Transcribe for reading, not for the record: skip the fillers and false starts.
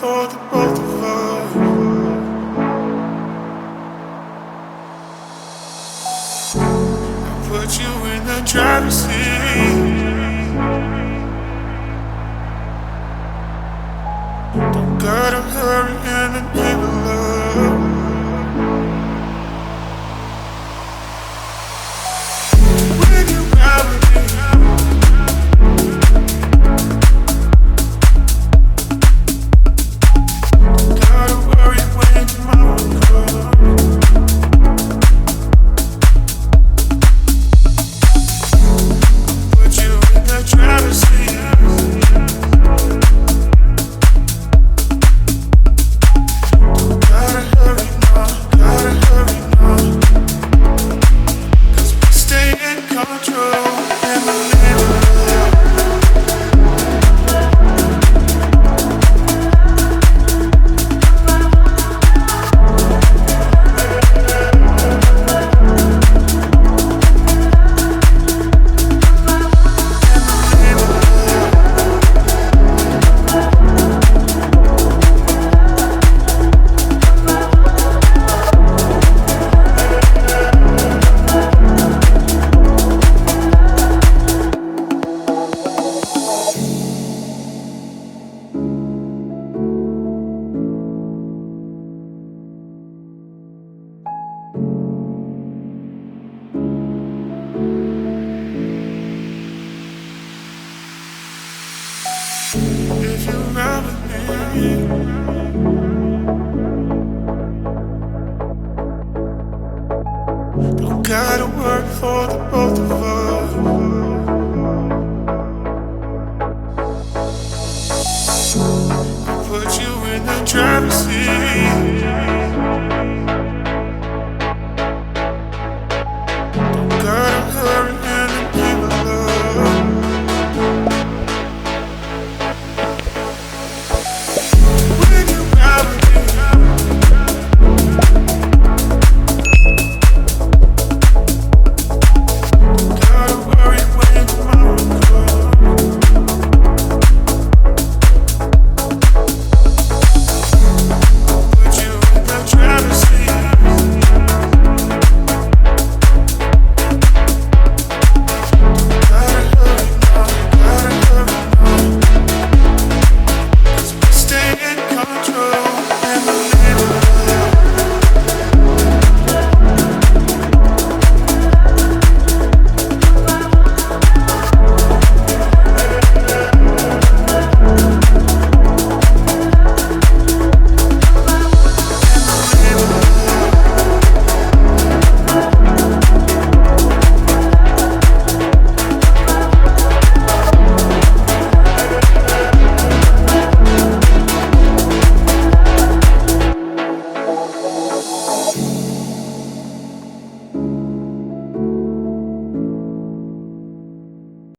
for the both of us. I put you in the driver's seat. Don't gotta hurry in the name of love. When you ride with me, don't gotta worry when tomorrow comes. Put you in the driver's seat. If you ride with me, don't gotta work for the both of us. I put you in the driver's seat.